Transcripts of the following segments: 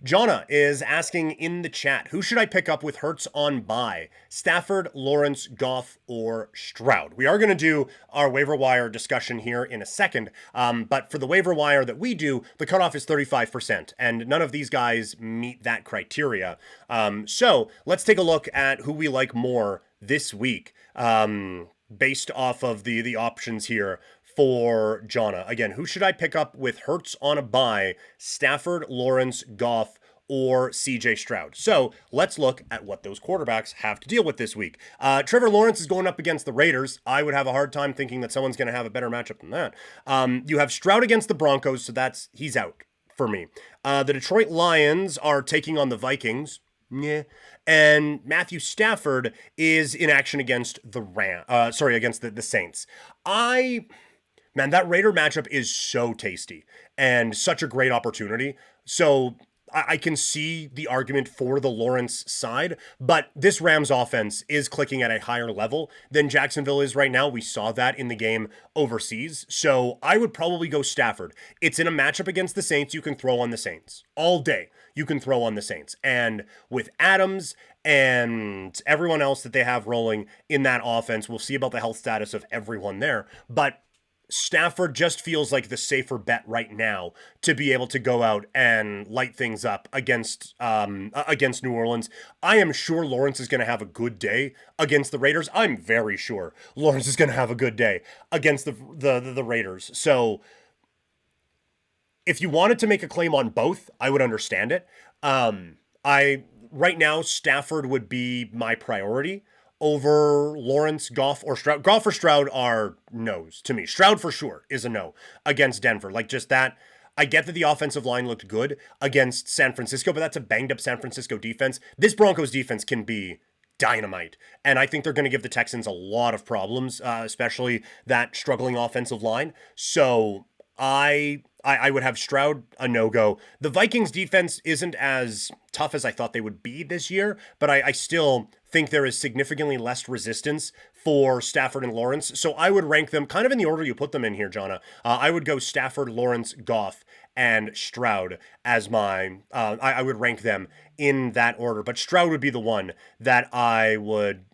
Jonna is asking in the chat, who should I pick up with Hurts on bye? Stafford, Lawrence, Goff, or Stroud? We are going to do our waiver wire discussion here in a second, but for the waiver wire that we do, the cutoff is 35%, and none of these guys meet that criteria. So let's take a look at who we like more this week, based off of the options here for Jonna. Again, who should I pick up with Hurts on a bye? Stafford, Lawrence, Goff, or CJ Stroud. So let's look at what those quarterbacks have to deal with this week. Trevor Lawrence is going up against the Raiders. I would have a hard time thinking that someone's going to have a better matchup than that. You have Stroud against the Broncos, so he's out for me. The Detroit Lions are taking on the Vikings. Yeah. And Matthew Stafford is in action against against the Saints. Man, that Raider matchup is so tasty and such a great opportunity. So I can see the argument for the Lawrence side, but this Rams offense is clicking at a higher level than Jacksonville is right now. We saw that in the game overseas. So I would probably go Stafford. It's in a matchup against the Saints. You can throw on the Saints all day. You can throw on the Saints. And with Adams and everyone else that they have rolling in that offense, we'll see about the health status of everyone there. But Stafford just feels like the safer bet right now to be able to go out and light things up against New Orleans. I am sure Lawrence is going to have a good day against the Raiders. I'm very sure Lawrence is going to have a good day against the Raiders. So if you wanted to make a claim on both, I would understand it. Right now, Stafford would be my priority over Lawrence, Goff, or Stroud. Goff or Stroud are no's to me. Stroud for sure is a no against Denver. Like just that. I get that the offensive line looked good against San Francisco, but that's a banged up San Francisco defense. This Broncos defense can be dynamite. And I think they're going to give the Texans a lot of problems, especially that struggling offensive line. So I would have Stroud a no-go. The Vikings defense isn't as tough as I thought they would be this year, but I still think there is significantly less resistance for Stafford and Lawrence. So I would rank them kind of in the order you put them in here, Jonna. I would go Stafford, Lawrence, Goff, and Stroud as my, I would rank them in that order. But Stroud would be the one that I would,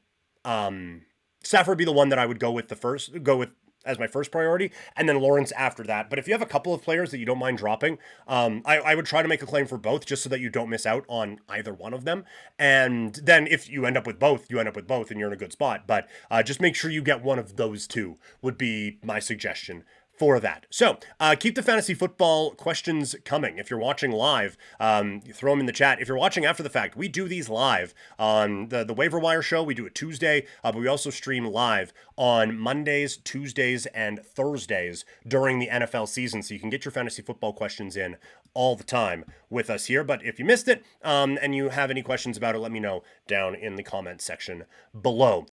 Stafford would be the one that I would go with as my first priority, and then Lawrence after that. But if you have a couple of players that you don't mind dropping, I would try to make a claim for both just so that you don't miss out on either one of them. And then if you end up with both, and you're in a good spot. But just make sure you get one of those two would be my suggestion for that. So keep the fantasy football questions coming. If you're watching live, throw them in the chat. If you're watching after the fact, we do these live on the Waiver Wire show. We do it Tuesday, but we also stream live on Mondays, Tuesdays, and Thursdays during the NFL season. So you can get your fantasy football questions in all the time with us here. But if you missed it and you have any questions about it, let me know down in the comment section below.